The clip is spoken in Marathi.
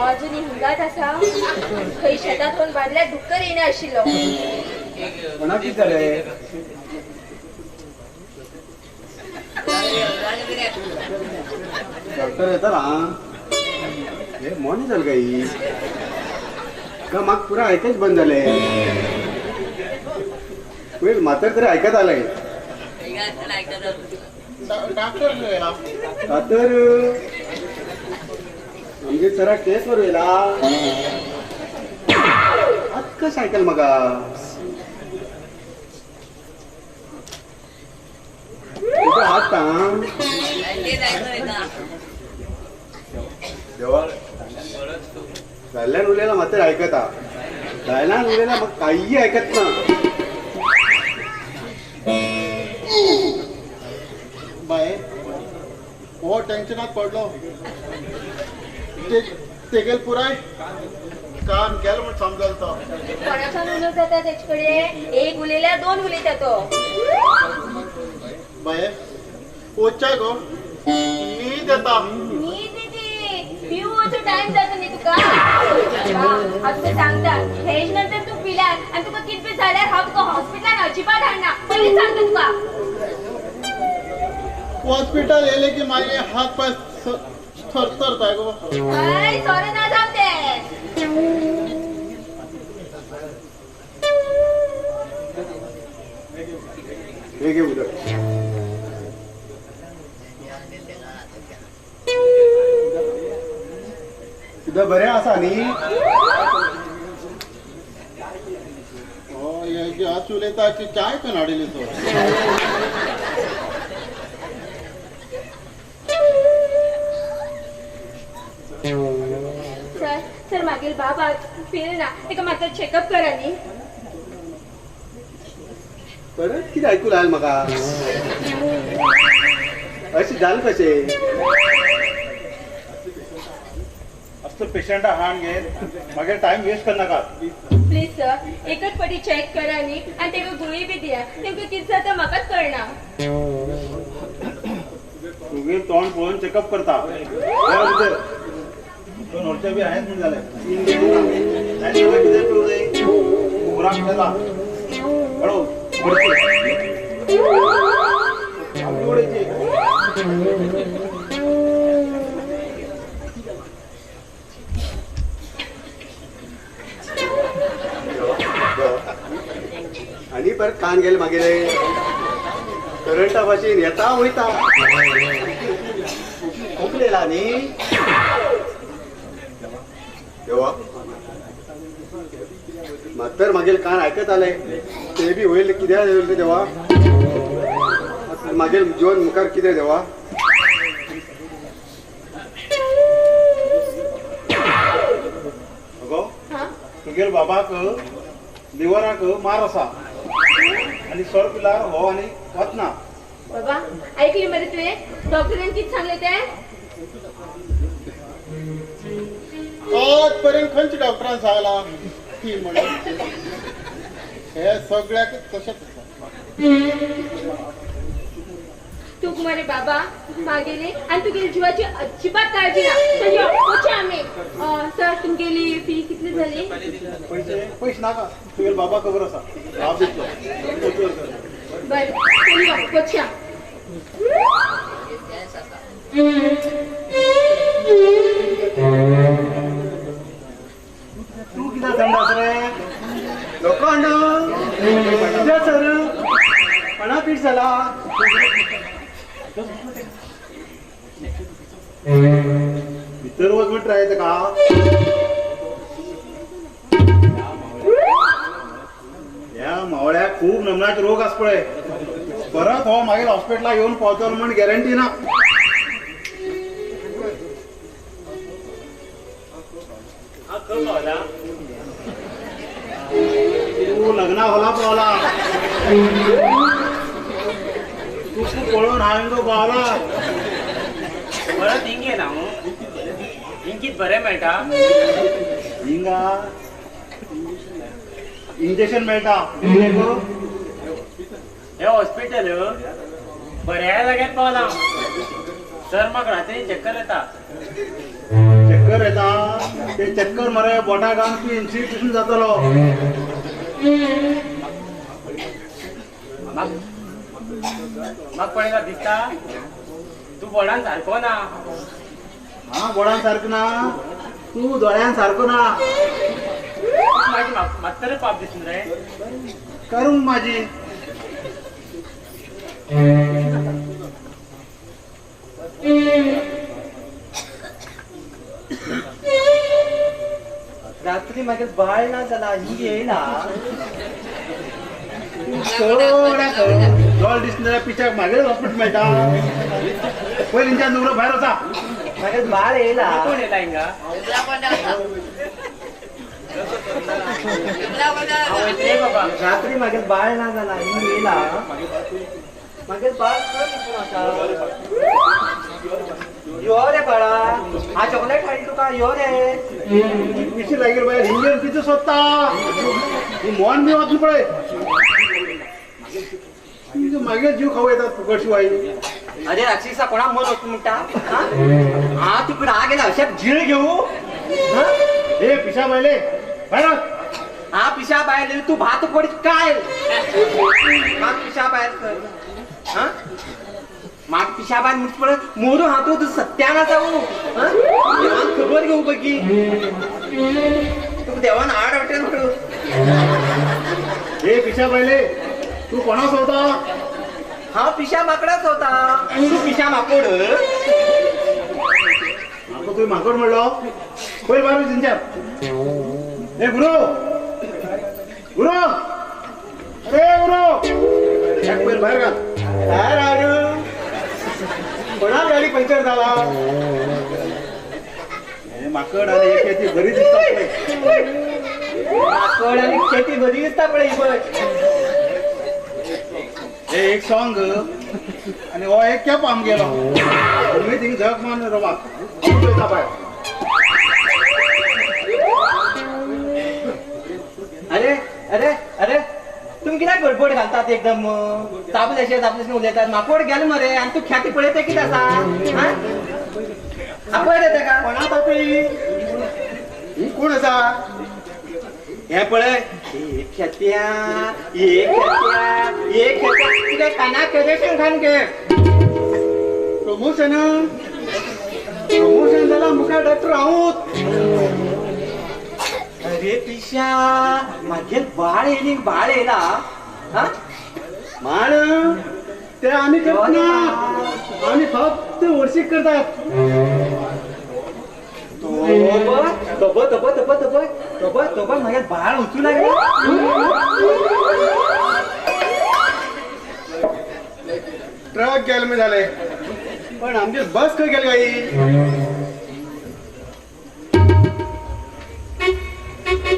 अजून हिंगात असा खंय शेतात होऊन बांधल्या डुक्कर येणे आशिल्लो कोणा कित जाले डॉक्टर येता हे मोनी जाल काही का माग पुरा ऐकच बंद झाले पहिले म्हातार तरी ऐकत आलंय डॉक्टर म्हणजे सरा केस वर येला आज कस ऐकल मगा हात देवा जायल्यान उरलेला मात्र ऐकता जायल्यान उरलेला मग काही ऐकत ना बाय हो टेन्शनात पडलो तेगेल पुराय काम केलं म्हणून समजलतो कोणाचा उलोक जाता त्याच्याकडे एक उलेल्या दोन उलयता तो बाय पोचाय गो मी देता मी दिदी पिऊचो टाइम जातो न्ही तुका आता सांगता हेज नंतर तू पिल्यार आणि तुका कितपे जाल्यार हांव तुका हॉस्पिटलान अजिबात हाडना पयलीं सांगता तुका हॉस्पिटल येले की माझे हात पाय थरथरताय गो अय सोरे ना जाऊ दे हे घे उदक तुझं बरे असा न्ही हो याची आज उलयता की चाय पण हाडिल्ली तो सर मागील बाबा फिर ना तेका मात्र चेकअप करा न्ही परत किती ऐकू लागल म्हाका अशें जालें कशें असलो पेशंट हाण घेत मागे टाइम वेस्ट करनाका प्लीज सर एकच पटी चेक करा न्ही आणि तेका गुळी बी दिया तेमकां कितें जाता म्हाकाच कळना तुगे तोंड पळोवन चेकअप करता दोन वरच्या बी आहेत म्हणून जाले कितें करूं जाय उबराक घेता हळू आणि परत कान गेले मागेले करंटा भाशेन येता वयता खोकलेला न्ही देवा मातर मागेल कान ऐकत आले ते बी होईल कित्याक येयले देवा मागेल जीवन मुखार कितें देवा अगो तुगेल बाबाक लिव्हराक मार आसा आणि सर पिल्यार हो आनी वचना बाबा ऐकली मरे तुवें डॉक्टरान कितें सांगलें तें आज पर्यंत खंयच्या डॉक्टरान सांगला की म्हणून हे सगळ्याक तशेंच तूक मरे बाबा मागेली आणि तुगेली जीवाची अजिबात काळजी ना तर यो वचया आमी सर तुमगेली फी कितली झाली पैसे नाका तुगेल बाबा खबर आसा हांव दितलो बरें चल यो वचया तू कित्याक थंडास रे लोखंड कित्याक सर कोणा पीठ जाला भितर वच म्हण ट्राय तेका ह्या मावळ्याक खूब नमनाचे रोग आस पळय परत हो मागीर हॉस्पिटलाक येवन पावतलो म्हण गॅरंटी ना तू लग्ना होला पावला तू पळोवन हांवें तो पावला परत हिंगे ना हिंगीत बरें मेळटा हिंगा इंजेक्शन मेळटा हे हॉस्पिटल बऱ्या जाग्यार पावला सर म्हाका रात्री चक्कर येता चक्कर येता ते चक्कर मरे बोटा घालून तू इन्स्टिट्यूशन जातलो. मग पळयला दिसता तू बोडान सारको ना. हा बोडान सारको ना, तू दोळ्यान सारको ना. माझी मास्तर पाप दिसून रे. करूंक माझी रात्री मागे बाळ ना झाला ही येईना. जॉल दिसणाऱ्या पिच्याक मागे हॉस्पिटल मेळटा. पयलींच्या नवरो भायर वचा. मागे बाळ येईना. कोण येला हिंगा? वयतले बाबा. रात्री मागे बाळ ना झाला ही येईना. मागे बाळ कोण आता? यो रे बाळा, हा चॉकलेट हाडी तुका यो रे. पिशी लागेल बाहेर इंजिन तिचं स्वतः ही मोहन बी वाचून पडे. मागे जीव खाऊ येतात फुकट शिवाय. अरे राक्षसा कोणा मन होत म्हणता. हा तिकडे आ गेला अशा झीळ घेऊ. हे पिशा बायले बाहेर हा पिशा बाहेर तू भात पडीत काय माग पिशा बाहेर कर. हा माग पिशा बाहेर मुठ पडत मोरू हातो तू सत्याना जाऊ. देवान खबर घेऊ बघी. तू देवान आड वाटेल म्हणू. हे पिशा बायले तू कोणाच होता? हा पिशा माकडाच होता. तू पिशा माकोड. माको तुम्ही माकड म्हणलो. पहिले बाहेर त्यांच्या. हे गुरु गुरु अरे गुरु एक पहिले बाहेर घाल. काय राडू कोणा गाडी पंक्चर झाला. हे माकड आणि हे खेती बरी दिसतात. माकड आणि खेती बरी दिसता पडे ही बघ. हे एक सॉंग आणि हो एक कॅप आम गेलो. मी थिंग झक मान रवा बाहेर. अरे अरे अरे तुम्ही किती गडबड घालतात एकदम. चापलेशे उलयतात. माकोड गेल मरे आणि तू ख्याती पळयते किती असा. आपण येते का कोणा तापी ही कोण असा? हे पळय एक खेत्या तुझ्या काना करेशन खान घे. प्रमोशन झाला मुखार डॉक्टर आहोत. अरे पिशा मागे बाळ येला. हा माळ ते आम्ही करत ना. आम्ही फक्त वर्षिक करतात. तो माझ्या बाळ उचू लागले. ट्रक गेल मी झाले पण आमचे बस खंय गेल गाई.